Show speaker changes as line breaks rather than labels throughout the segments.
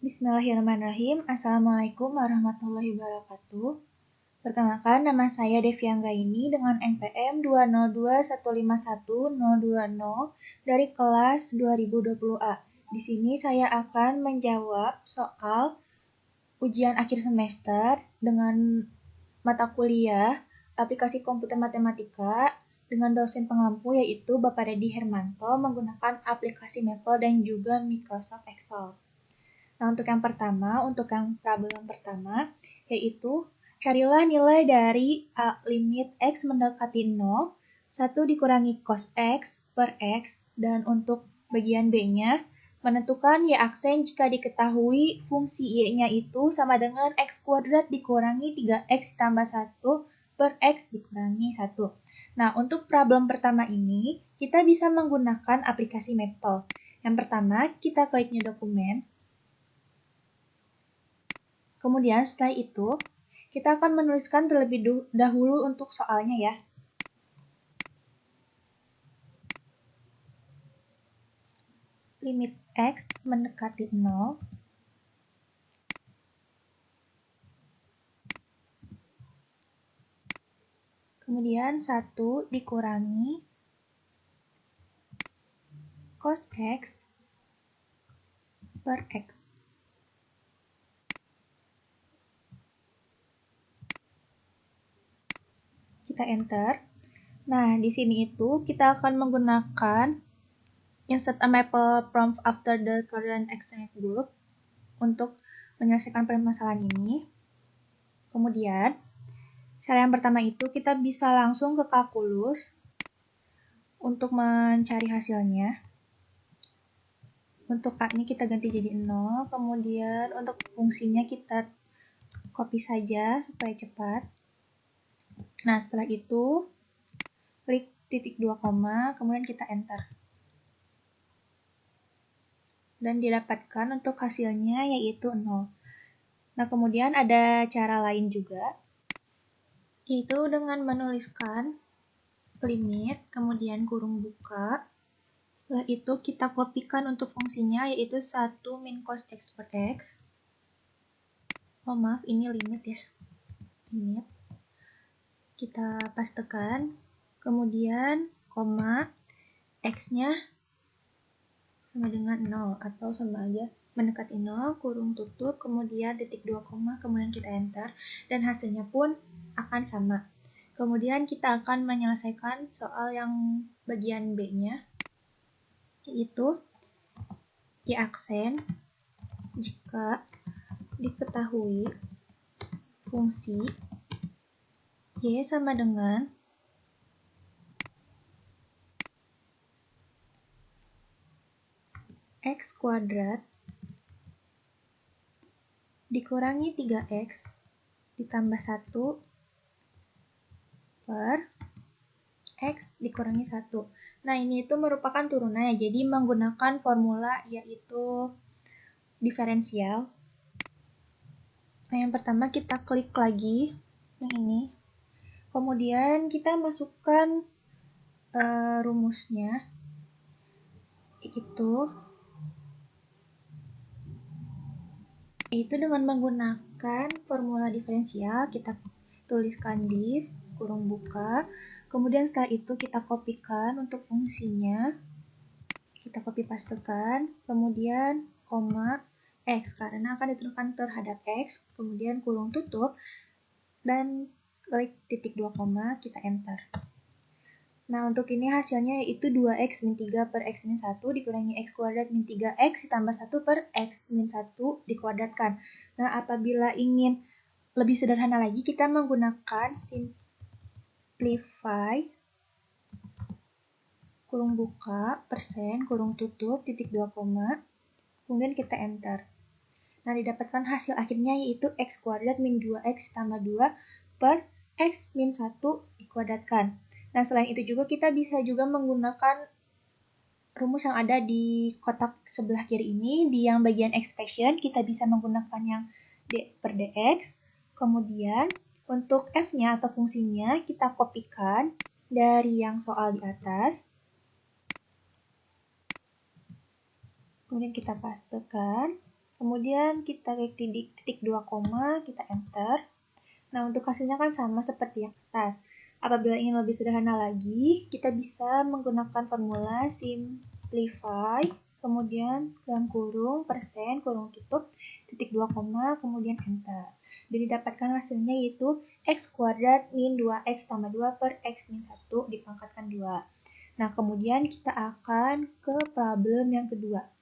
Bismillahirrahmanirrahim. Assalamualaikum warahmatullahi wabarakatuh. Perkenalkan, nama saya Devi Anggraini dengan NPM 202151020 dari kelas 2020A. Di sini saya akan menjawab soal ujian akhir semester dengan mata kuliah aplikasi komputer matematika dengan dosen pengampu yaitu Bapak Reddy Hermanto menggunakan aplikasi Maple dan juga Microsoft Excel. Nah, untuk yang problem pertama, yaitu carilah nilai dari A limit X mendekati 0, 1 dikurangi cos X per X, dan untuk bagian B-nya, menentukan Y aksen jika diketahui fungsi Y-nya itu sama dengan X kuadrat dikurangi 3X tambah 1 per X dikurangi 1. Nah, untuk problem pertama ini, kita bisa menggunakan aplikasi Maple. Yang pertama, kita klik new dokumen. Kemudian setelah itu, kita akan menuliskan terlebih dahulu untuk soalnya ya. Limit X mendekati 0. Kemudian 1 dikurangi cos X per X. Kita enter. Nah, di sini itu kita akan menggunakan insert a maple prompt after the coordinate extended group untuk menyelesaikan permasalahan ini. Kemudian, cara yang pertama itu kita bisa langsung ke kalkulus untuk mencari hasilnya. Untuk A ini kita ganti jadi 0, kemudian untuk fungsinya kita copy saja supaya cepat. Nah, setelah itu, klik titik 2 koma, kemudian kita enter. Dan didapatkan untuk hasilnya yaitu 0. Nah, kemudian ada cara lain juga, yaitu dengan menuliskan limit, kemudian kurung buka. Setelah itu kita kopikan untuk fungsinya yaitu 1 min cos X per X. Oh maaf, ini limit ya. Limit. Kita pastekan, kemudian koma, X-nya sama dengan 0 atau sama aja mendekati 0, kurung tutup, kemudian titik 2 koma, kemudian kita enter, dan hasilnya pun akan sama. Kemudian kita akan menyelesaikan soal yang bagian B-nya, yaitu Y aksen jika diketahui fungsi Y sama dengan X kuadrat dikurangi 3X ditambah 1 per X dikurangi 1. Nah, ini itu merupakan turunan ya, jadi menggunakan formula yaitu diferensial. Nah, yang pertama kita klik lagi yang ini. Kemudian kita masukkan rumusnya, yaitu dengan menggunakan formula diferensial, kita tuliskan div, kurung buka, kemudian setelah itu kita kopikan untuk fungsinya, kita copy pastekan, kemudian koma, X, karena akan ditentukan terhadap X, kemudian kurung tutup, dan klik titik 2 koma, kita enter. Nah, untuk ini hasilnya yaitu 2X min 3 per X min 1 dikurangi X kuadrat min 3X ditambah 1 per X min 1 dikuadratkan. Nah, apabila ingin lebih sederhana lagi, kita menggunakan simplify, kurung buka, persen, kurung tutup, titik 2 koma, kemudian kita enter. Nah, didapatkan hasil akhirnya yaitu X kuadrat min 2X tambah 2 per X min 1 dikuadratkan. Nah, selain itu juga kita bisa juga menggunakan rumus yang ada di kotak sebelah kiri ini. Di yang bagian expression, kita bisa menggunakan yang D per dx. Kemudian, untuk F-nya atau fungsinya, kita kopikan dari yang soal di atas. Kemudian kita pastekan. Kemudian kita klik titik 2 koma, kita enter. Nah, untuk hasilnya kan sama seperti yang atas. Apabila ingin lebih sederhana lagi, kita bisa menggunakan formula simplify, kemudian dalam kurung, persen, kurung tutup, titik 2 koma, kemudian enter. Dan didapatkan hasilnya yaitu x kuadrat min 2x tambah 2 per x min 1 dipangkatkan 2. Nah, kemudian kita akan ke problem yang kedua.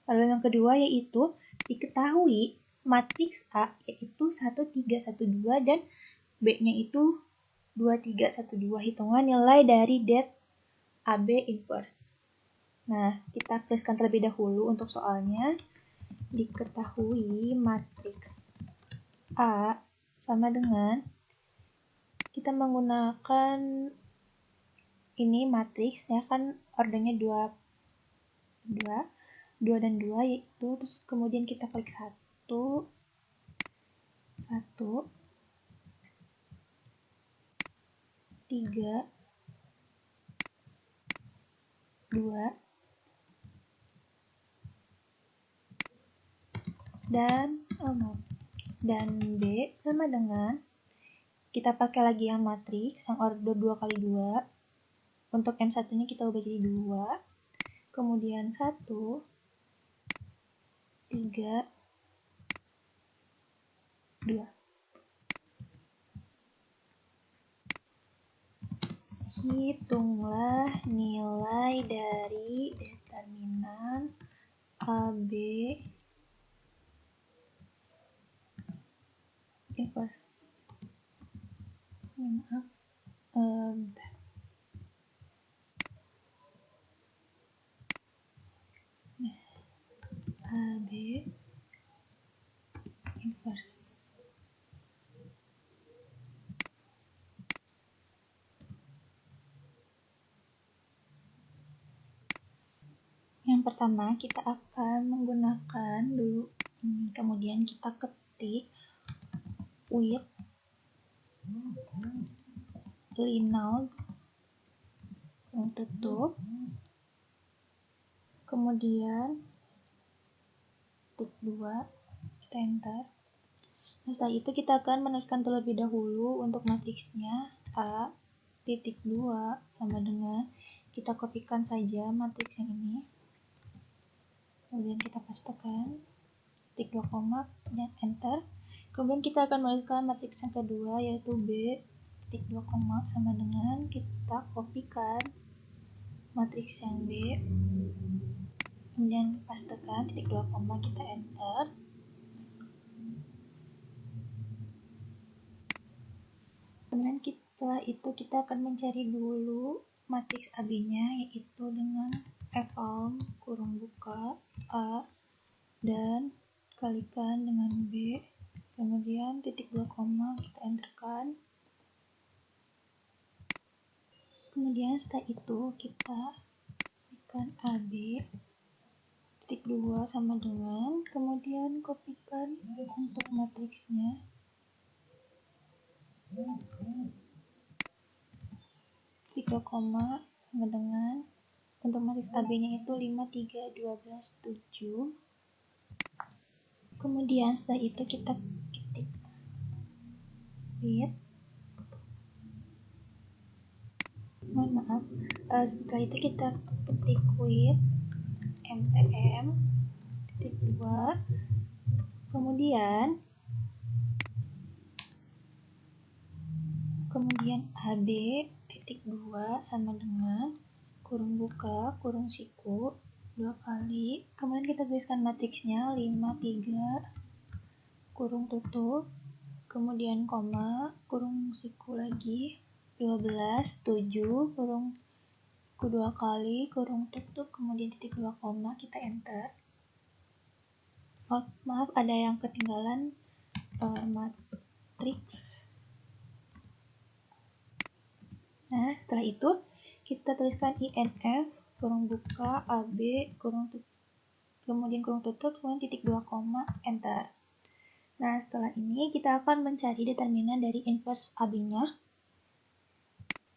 Problem yang kedua yaitu diketahui matriks A yaitu 1312 dan B-nya itu 2312. Hitungan nilai dari det AB inverse. Nah, kita tuliskan terlebih dahulu untuk soalnya. Diketahui matriks A sama dengan kita menggunakan ini matriks ya kan ordernya 2 dan 2 yaitu terus kemudian kita klik 1 3 2 dan B sama dengan kita pakai lagi yang matriks yang order 2 kali 2. Untuk M1 nya kita ubah jadi 2, kemudian 1 3 2. Hitunglah nilai dari determinan AB inverse. AB inverse. Yang pertama kita akan menggunakan dulu ini, kemudian kita ketik with Linode tutup, kemudian titik 2, kita enter. Nah, setelah itu kita akan menuliskan terlebih dahulu untuk matriksnya A titik 2 sama dengan kita kopikan saja matriks yang ini, kemudian kita pastekan titik 2 koma dan enter. Kemudian kita akan menuliskan matriks yang kedua yaitu B titik 2 koma sama dengan kita kopikan matriks yang B, kemudian pastekan titik 2 koma, kita enter. Kemudian setelah itu kita akan mencari dulu matriks AB-nya yaitu dengan eval kurung buka A dan kalikan dengan B, kemudian titik 2 koma, kita enterkan. Kemudian setelah itu kita kopikan AB titik 2 sama dengan, kemudian kopikan untuk matriksnya titik 2 koma sama dengan untuk matriks AB-nya itu 5, 3, 12, 7. Kemudian setelah itu kita ketik with setelah itu kita ketik with MTM titik 2, kemudian AB titik 2 sama dengan kurung buka kurung siku 2 kali, kemudian kita tuliskan matriksnya 5, 3 kurung tutup, kemudian koma, kurung siku lagi 12, 7, kurung 2 kali, kurung tutup, kemudian titik 2 koma, kita enter. Maaf ada yang ketinggalan matriks. Nah, setelah itu kita tuliskan INF kurung buka AB kurung tutup, kemudian kurung tutup, kemudian titik 2 koma, enter. Nah, setelah ini kita akan mencari determinan dari inverse AB-nya.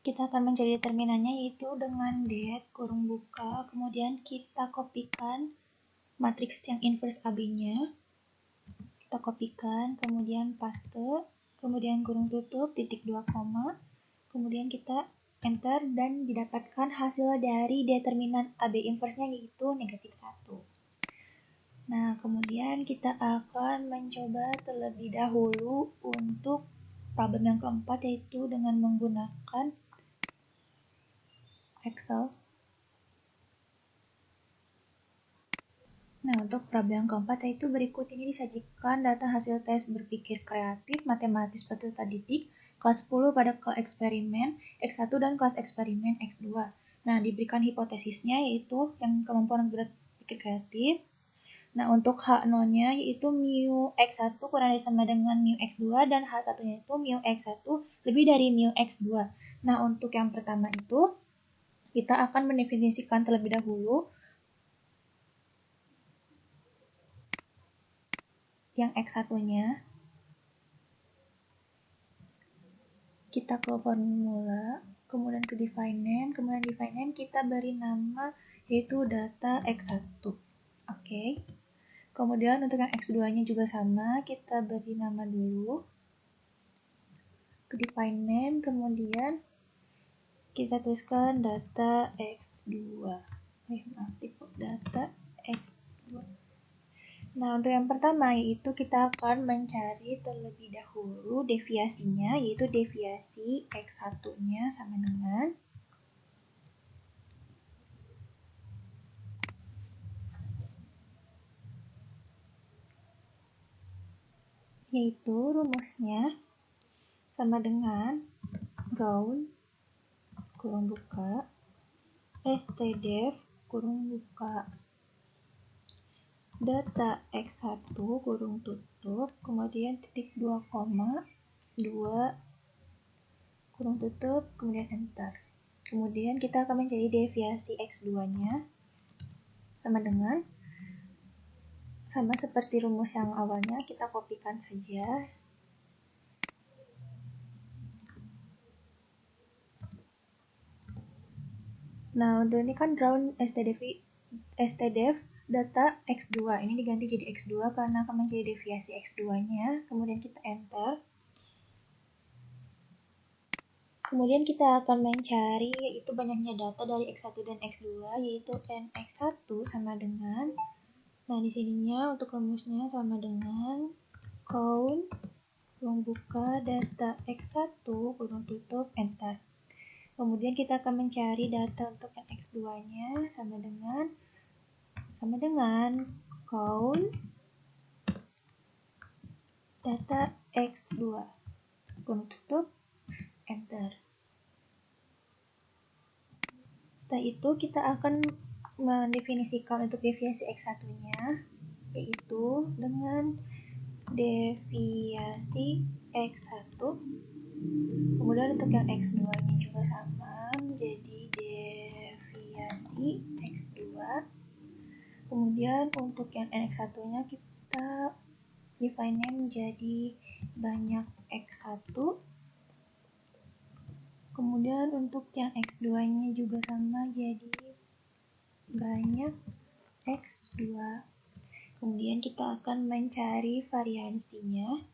Kita akan mencari determinannya yaitu dengan det kurung buka, kemudian kita kopikan matriks yang inverse AB-nya. Kita kopikan, kemudian paste, kemudian kurung tutup, titik 2 koma, kemudian kita enter dan didapatkan hasil dari determinan AB inverse-nya yaitu negatif 1. Nah, kemudian kita akan mencoba terlebih dahulu untuk problem yang keempat, yaitu dengan menggunakan Excel. Nah, untuk problem yang keempat yaitu berikut ini disajikan data hasil tes berpikir kreatif matematis peserta didik kelas 10 pada kelas eksperimen X1 dan kelas eksperimen X2. Nah, diberikan hipotesisnya yaitu yang kemampuan berpikir kreatif. Nah, untuk H0-nya yaitu mu X1 kurang dari sama dengan mu X2 dan H1-nya itu mu X1 lebih dari mu X2. Nah, untuk yang pertama itu kita akan mendefinisikan terlebih dahulu yang X1-nya. Kita ke formula, kemudian ke define name, kemudian define name kita beri nama yaitu data X1. Oke. Kemudian untuk yang X2-nya juga sama, kita beri nama dulu. Ke define name, kemudian kita tuliskan data X2. Data X2. Nah, untuk yang pertama yaitu kita akan mencari terlebih dahulu deviasinya, yaitu deviasi X1-nya sama dengan yaitu rumusnya sama dengan round kurung buka stdef kurung buka data X1 kurung tutup, kemudian titik 2 koma 2 kurung tutup, kemudian enter. Kemudian kita akan mencari deviasi X2-nya sama dengan sama seperti rumus yang awalnya, kita kopikan saja. Nah, untuk ini kan round stdef data X2, ini diganti jadi X2 karena akan menjadi deviasi X2-nya, kemudian kita enter. Kemudian kita akan mencari yaitu banyaknya data dari X1 dan X2, yaitu NX1 sama dengan, nah di sininya untuk rumusnya sama dengan count kurung buka data X1 kurung tutup enter. Kemudian kita akan mencari data untuk NX2-nya sama dengan count data X2 kurung tutup enter. Setelah itu kita akan mendefinisikan untuk deviasi X1-nya yaitu dengan deviasi X1. Kemudian untuk yang X2-nya juga sama, menjadi deviasi X2. Kemudian untuk yang NX1-nya kita define-nya menjadi banyak X1. Kemudian untuk yang X2-nya juga sama, jadi banyak X2. Kemudian kita akan mencari variansinya,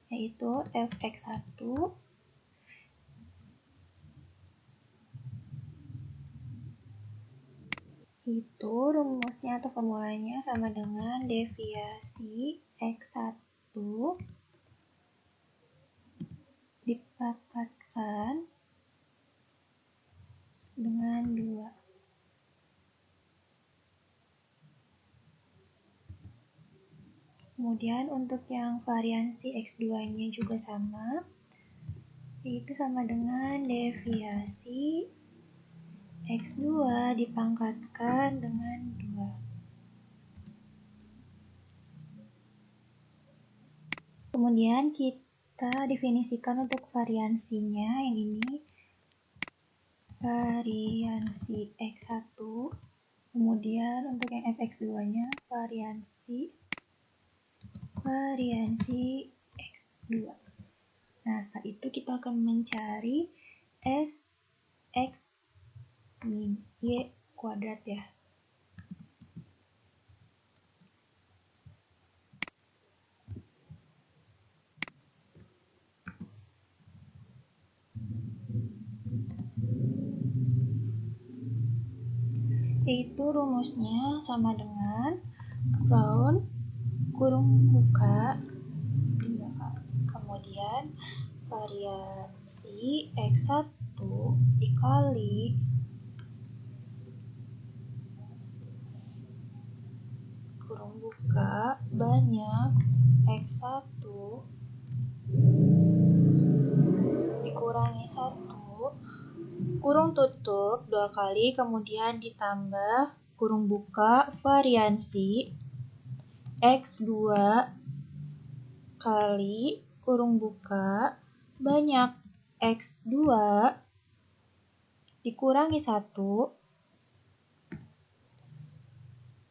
yaitu fx1 itu rumusnya atau formulanya sama dengan deviasi x1 dipangkatkan dengan 2. Kemudian untuk yang variansi X2-nya juga sama, yaitu sama dengan deviasi X2 dipangkatkan dengan 2. Kemudian kita definisikan untuk variansinya yang ini, variansi X1. Kemudian untuk yang fx2-nya variansi X2. Nah, setelah itu kita akan mencari Sx min Y kuadrat ya. yaitu rumusnya sama dengan round kurung buka 3 kali. Kemudian variansi X1 dikali kurung buka banyak X1 dikurangi 1 kurung tutup 2 kali, kemudian ditambah kurung buka variansi X2 kali kurung buka banyak X2 dikurangi 1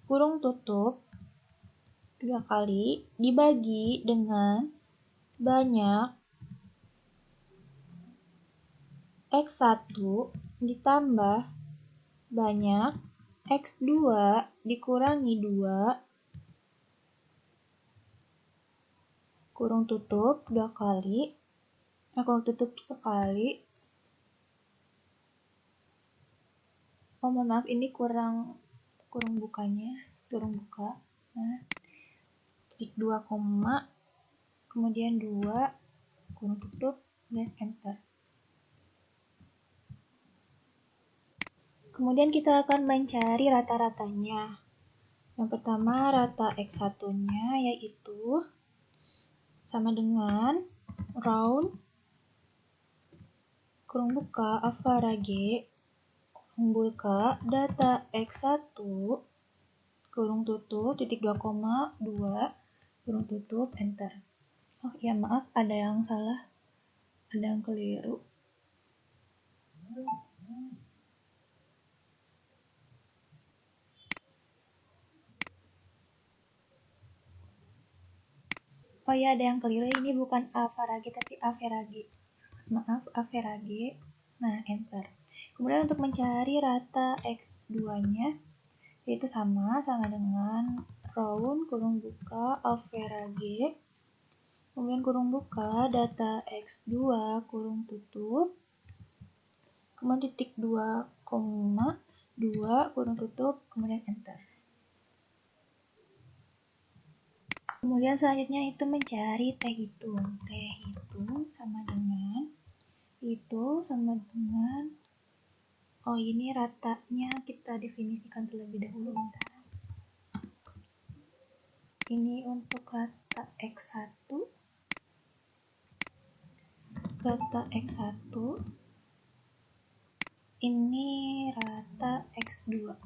kurung tutup 3 kali dibagi dengan banyak X1 ditambah banyak X2 dikurangi 2 kurung tutup 2 kali, kurung tutup sekali. Mohon maaf, ini kurung bukanya, kurung buka. Nah, titik 2 koma, kemudian 2 kurung tutup dan enter. Kemudian kita akan mencari rata-ratanya. Yang pertama, rata X1-nya yaitu sama dengan round kurung buka average kurung buka data X1 kurung tutup titik 2 koma 2 kurung tutup enter. Oh ya, maaf, ada yang salah, ada yang keliru. Oh ya, ada yang keliru, ini bukan average tapi average. Maaf, average. Nah, enter. Kemudian untuk mencari rata X2-nya yaitu sama dengan round kurung buka average kemudian kurung buka data X2 kurung tutup kemudian titik 2 koma 2 kurung tutup kemudian enter. Kemudian selanjutnya itu mencari T hitung. T hitung sama dengan oh ini ratanya kita definisikan terlebih dahulu, bentar. Ini untuk rata X1 ini rata X2.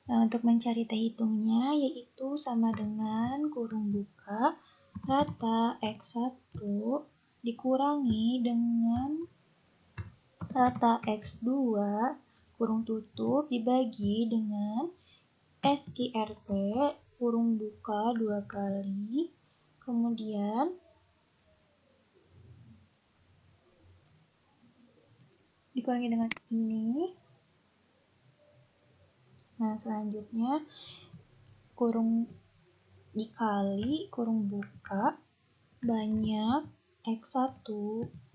Nah, untuk mencari T hitungnya yaitu sama dengan kurung buka rata X1 dikurangi dengan rata X2 kurung tutup dibagi dengan SQRT kurung buka 2 kali, kemudian dikurangi dengan ini. Nah, selanjutnya kurung dikali kurung buka banyak X1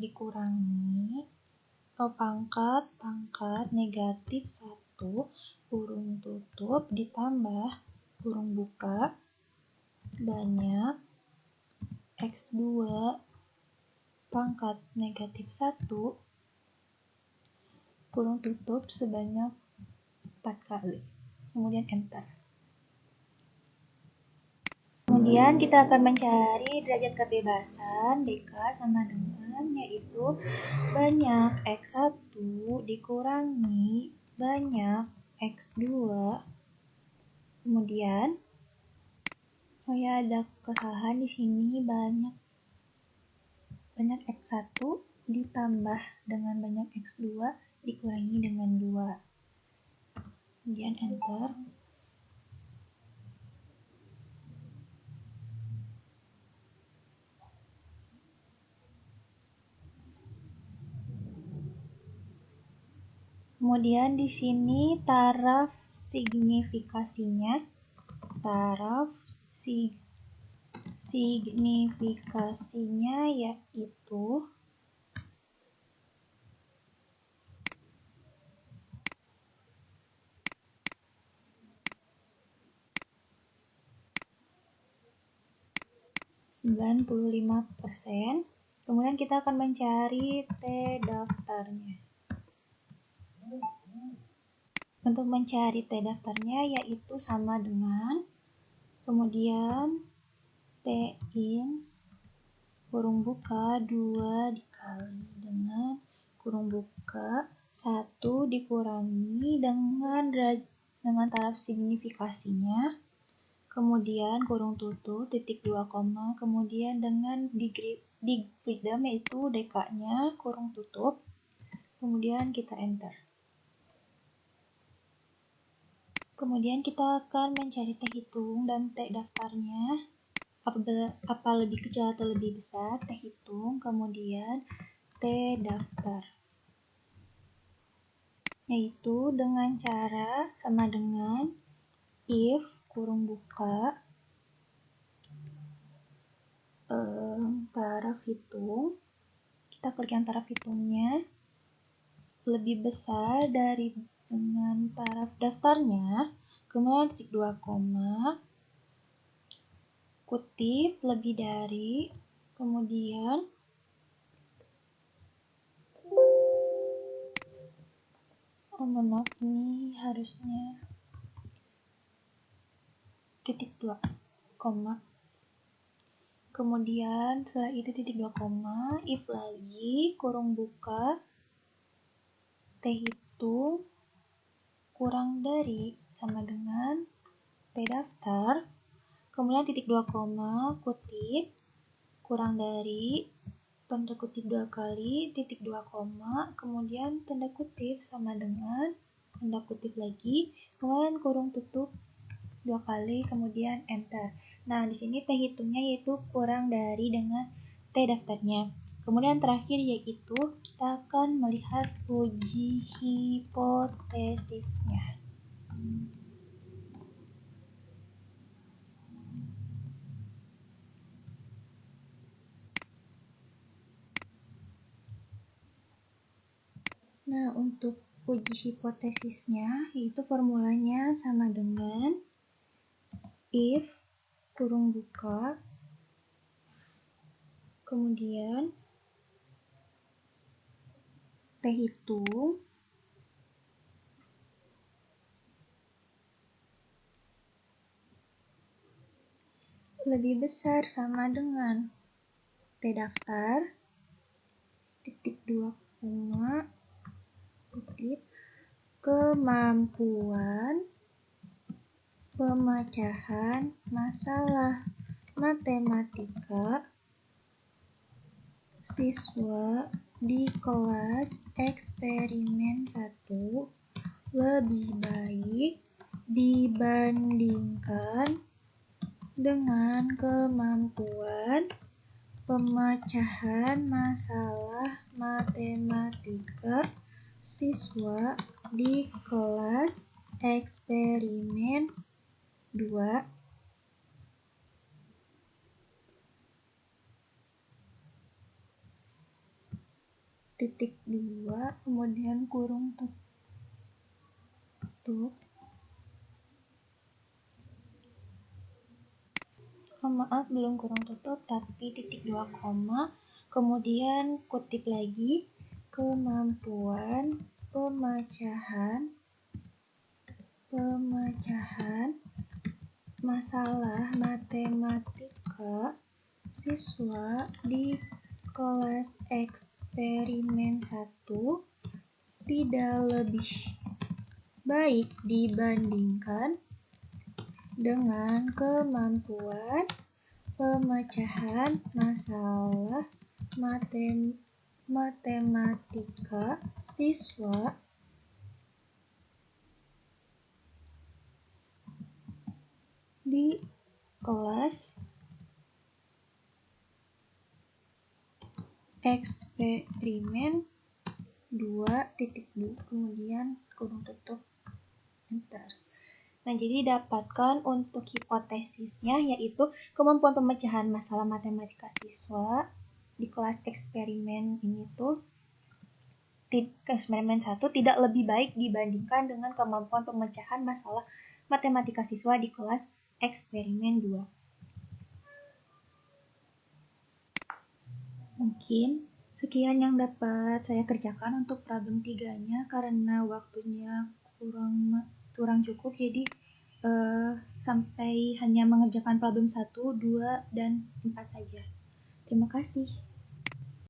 dikurangi pangkat negatif 1 kurung tutup ditambah kurung buka banyak X2 pangkat negatif 1 kurung tutup sebanyak 4 kali, kemudian enter. Kemudian kita akan mencari derajat kebebasan DK sama dengan yaitu banyak X1 dikurangi banyak X2 kemudian oh ya, ada kesalahan di sini, banyak X1 ditambah dengan banyak X2 dikurangi dengan 2 kemudian enter. Kemudian di sini taraf signifikasinya yaitu 95%. Kemudian kita akan mencari T daftarnya. Untuk mencari T daftarnya yaitu sama dengan kemudian T in kurung buka 2 dikali dengan kurung buka 1 dikurangi dengan taraf signifikasinya, kemudian kurung tutup titik 2 koma, kemudian dengan degree freedom yaitu DK-nya kurung tutup, kemudian kita enter. Kemudian kita akan mencari T hitung dan T daftarnya. Apa lebih kecil atau lebih besar, T hitung, kemudian T daftar. Yaitu dengan cara sama dengan if kurung buka taraf hitung. Kita klik yang taraf hitungnya lebih besar dari dengan taraf daftarnya, kemudian titik 2 koma, kutip lebih dari, kemudian maaf ini harusnya titik 2 koma, kemudian setelah itu titik 2 koma, if lagi kurung buka T hitung kurang dari sama dengan T daftar, kemudian titik 2 koma, kutip, kurang dari, tanda kutip 2 kali, titik 2 koma, kemudian tanda kutip sama dengan, tanda kutip lagi, kemudian kurung tutup 2 kali, kemudian enter. Nah, di sini T hitungnya yaitu kurang dari dengan T daftarnya. Kemudian terakhir yaitu kita akan melihat uji hipotesisnya. Nah, untuk uji hipotesisnya yaitu formulanya sama dengan if kurung buka kemudian T hitung lebih besar sama dengan T daftar titik 2 koma kutip kemampuan pemecahan masalah matematika siswa di kelas eksperimen 1 lebih baik dibandingkan dengan kemampuan pemecahan masalah matematika siswa di kelas eksperimen 2 titik 2 kemudian kurung tutup, maaf belum kurung tutup tapi titik 2 koma, kemudian kutip lagi kemampuan pemecahan masalah matematika siswa di kelas eksperimen 1 tidak lebih baik dibandingkan dengan kemampuan pemecahan masalah matematika siswa di kelas eksperimen 2.2 kemudian kurung tutup enter. Nah, jadi dapatkan untuk hipotesisnya yaitu kemampuan pemecahan masalah matematika siswa di kelas eksperimen ini tuh eksperimen 1 tidak lebih baik dibandingkan dengan kemampuan pemecahan masalah matematika siswa di kelas eksperimen 2. Mungkin sekian yang dapat saya kerjakan untuk problem 3-nya karena waktunya kurang cukup, jadi sampai hanya mengerjakan problem 1, 2, dan 4 saja. Terima kasih.